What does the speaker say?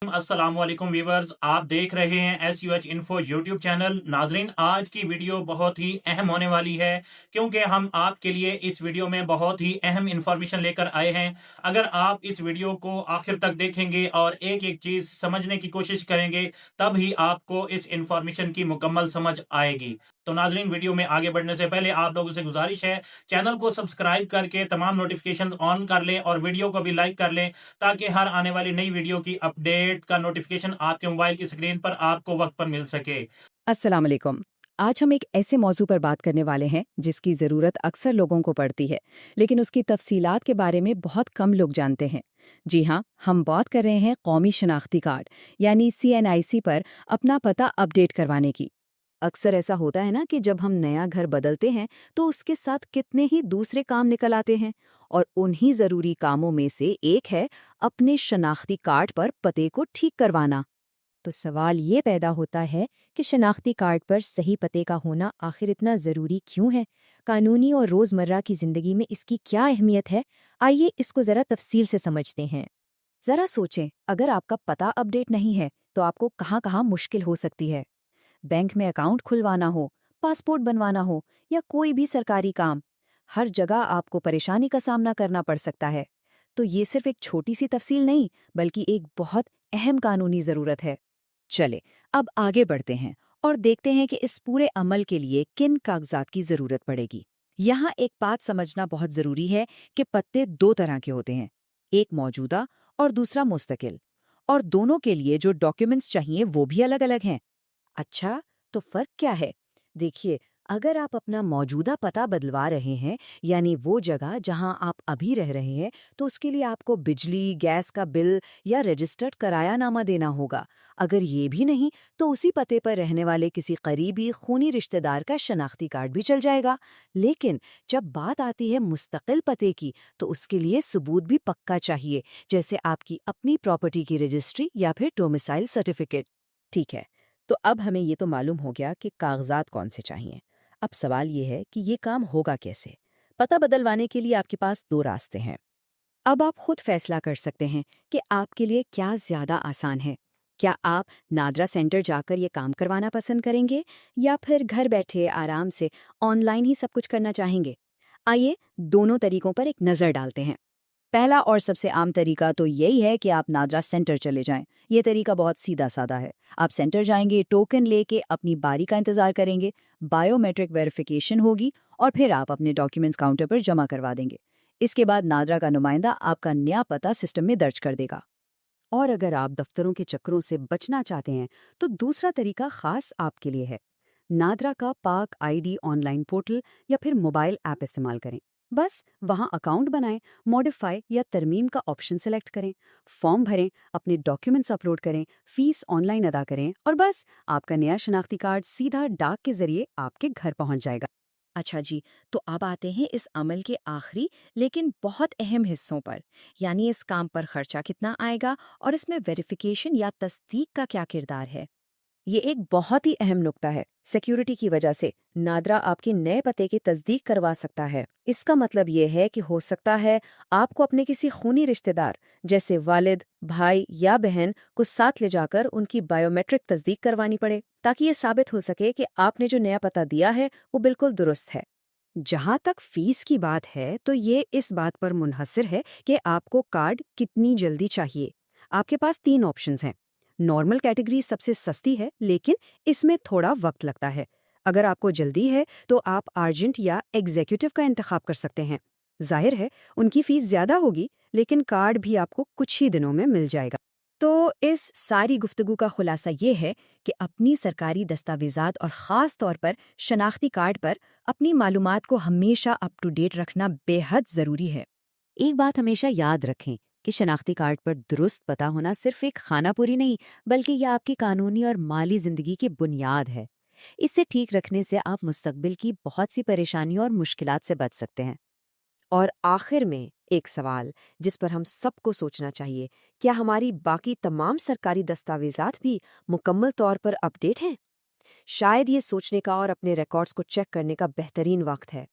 अस्सलाम वालेकुम व्यूवर्स, आप देख रहे हैं SUH इन्फो यूट्यूब चैनल। नाजरीन, आज की वीडियो बहुत ही अहम होने वाली है क्योंकि हम आपके लिए इस वीडियो में बहुत ही अहम इंफॉर्मेशन लेकर आए हैं। अगर आप इस वीडियो को आखिर तक देखेंगे और एक एक चीज समझने की कोशिश करेंगे तब ही आपको इस इंफॉर्मेशन की मुकम्मल समझ आएगी। तो नाजरीन, वीडियो में आगे बढ़ने से पहले आप लोगों से गुजारिश है, चैनल को सब्सक्राइब करके तमाम नोटिफिकेशन ऑन कर लें और वीडियो को भी लाइक कर लें ताकि हर आने वाली नई वीडियो की अपडेट का नोटिफिकेशन आपके मोबाइल की स्क्रीन पर आपको वक्त पर मिल सके। अस्सलाम वालेकुम। आज हम एक ऐसे मौजू पर बात करने वाले हैं जिसकी ज़रूरत अक्सर लोगों को पड़ती है, लेकिन उसकी तफसीलात के बारे में बहुत कम लोग जानते हैं। जी हाँ, हम बात कर रहे हैं कौमी शनाख्ती कार्ड यानी CNIC पर अपना पता अपडेट करवाने की। अक्सर ऐसा होता है ना कि जब हम नया घर बदलते हैं तो उसके साथ कितने ही दूसरे काम निकल आते हैं, और उन्हीं ज़रूरी कामों में से एक है अपने शनाख्ती कार्ड पर पते को ठीक करवाना। तो सवाल ये पैदा होता है कि शनाख्ती कार्ड पर सही पते का होना आखिर इतना ज़रूरी क्यों है? कानूनी और रोज़मर्रा की ज़िंदगी में इसकी क्या अहमियत है? आइए इसको ज़रा तफसील से समझते हैं। ज़रा सोचें, अगर आपका पता अपडेट नहीं है तो आपको कहाँ कहाँ मुश्किल हो सकती है। बैंक में अकाउंट खुलवाना हो, पासपोर्ट बनवाना हो या कोई भी सरकारी काम, हर जगह आपको परेशानी का सामना करना पड़ सकता है। तो ये सिर्फ एक छोटी सी तफसील नहीं, बल्कि एक बहुत अहम कानूनी ज़रूरत है। चले, अब आगे बढ़ते हैं और देखते हैं कि इस पूरे अमल के लिए किन कागजात की जरूरत पड़ेगी। यहाँ एक बात समझना बहुत जरूरी है कि पत्ते दो तरह के होते हैं, एक मौजूदा और दूसरा मुस्तकिल, और दोनों के लिए जो डॉक्यूमेंट्स चाहिए वो भी अलग अलग हैं। अच्छा, तो फर्क क्या है? देखिए, अगर आप अपना मौजूदा पता बदलवा रहे हैं, यानी वो जगह जहां आप अभी रह रहे हैं, तो उसके लिए आपको बिजली, गैस का बिल या रजिस्टर्ड किरायानामा देना होगा। अगर ये भी नहीं, तो उसी पते पर रहने वाले किसी करीबी खूनी रिश्तेदार का शनाख्ती कार्ड भी चल जाएगा। लेकिन जब बात आती है मुस्तकिल पते की, तो उसके लिए सबूत भी पक्का चाहिए, जैसे आपकी अपनी प्रॉपर्टी की रजिस्ट्री या फिर डोमिसाइल सर्टिफिकेट। ठीक है, तो अब हमें ये तो मालूम हो गया कि कागजात कौन से चाहिए। अब सवाल ये है कि ये काम होगा कैसे। पता बदलवाने के लिए आपके पास दो रास्ते हैं। अब आप खुद फैसला कर सकते हैं कि आपके लिए क्या ज्यादा आसान है। क्या आप नादरा सेंटर जाकर ये काम करवाना पसंद करेंगे, या फिर घर बैठे आराम से ऑनलाइन ही सब कुछ करना चाहेंगे? आइए दोनों तरीकों पर एक नज़र डालते हैं। पहला और सबसे आम तरीका तो यही है कि आप नादरा सेंटर चले जाएं। ये तरीका बहुत सीधा साधा है। आप सेंटर जाएंगे, टोकन लेके अपनी बारी का इंतजार करेंगे, बायोमेट्रिक वेरिफिकेशन होगी और फिर आप अपने डॉक्यूमेंट्स काउंटर पर जमा करवा देंगे। इसके बाद नादरा का नुमाइंदा आपका नया पता सिस्टम में दर्ज कर देगा। और अगर आप दफ्तरों के चक्करों से बचना चाहते हैं तो दूसरा तरीका खास आपके लिए है। नादरा का पाक ID ऑनलाइन पोर्टल या फिर मोबाइल ऐप इस्तेमाल करें। बस वहां अकाउंट बनाएं, मॉडिफाई या तरमीम का ऑप्शन सेलेक्ट करें, फॉर्म भरें, अपने डॉक्यूमेंट्स अपलोड करें, फीस ऑनलाइन अदा करें और बस आपका नया शनाख्ती कार्ड सीधा डाक के जरिए आपके घर पहुंच जाएगा। अच्छा जी, तो अब आते हैं इस अमल के आखिरी लेकिन बहुत अहम हिस्सों पर, यानी इस काम पर खर्चा कितना आएगा और इसमें वेरिफिकेशन या तस्दीक का क्या किरदार है। ये एक बहुत ही अहम नुक्ता है। सिक्योरिटी की वजह से नादरा आपके नए पते की तस्दीक करवा सकता है। इसका मतलब ये है कि हो सकता है आपको अपने किसी खूनी रिश्तेदार जैसे वालिद, भाई या बहन को साथ ले जाकर उनकी बायोमेट्रिक तस्दीक करवानी पड़े, ताकि ये साबित हो सके कि आपने जो नया पता दिया है वो बिल्कुल दुरुस्त है। जहाँ तक फीस की बात है, तो ये इस बात पर मुनहसर है कि आपको कार्ड कितनी जल्दी चाहिए। आपके पास तीन ऑप्शंस हैं। नॉर्मल कैटेगरी सबसे सस्ती है, लेकिन इसमें थोड़ा वक्त लगता है। अगर आपको जल्दी है तो आप अर्जेंट या एग्जीक्यूटिव का इंतखाब कर सकते हैं। जाहिर है उनकी फीस ज्यादा होगी, लेकिन कार्ड भी आपको कुछ ही दिनों में मिल जाएगा। तो इस सारी गुफ्तगू का खुलासा ये है कि अपनी सरकारी दस्तावेजात और ख़ास तौर पर शनाख्ती कार्ड पर अपनी मालूमात को हमेशा अप टू डेट रखना बेहद ज़रूरी है। एक बात हमेशा याद रखें कि शनाख्ती कार्ड पर दुरुस्त पता होना सिर्फ एक खानापुरी नहीं, बल्कि यह आपकी कानूनी और माली ज़िंदगी की बुनियाद है। इसे ठीक रखने से आप मुस्तकबिल की बहुत सी परेशानियों और मुश्किलात से बच सकते हैं। और आखिर में एक सवाल जिस पर हम सबको सोचना चाहिए, क्या हमारी बाकी तमाम सरकारी दस्तावेजात भी मुकम्मल तौर पर अपडेट हैं? शायद ये सोचने का और अपने रिकॉर्ड्स को चेक करने का बेहतरीन वक्त है।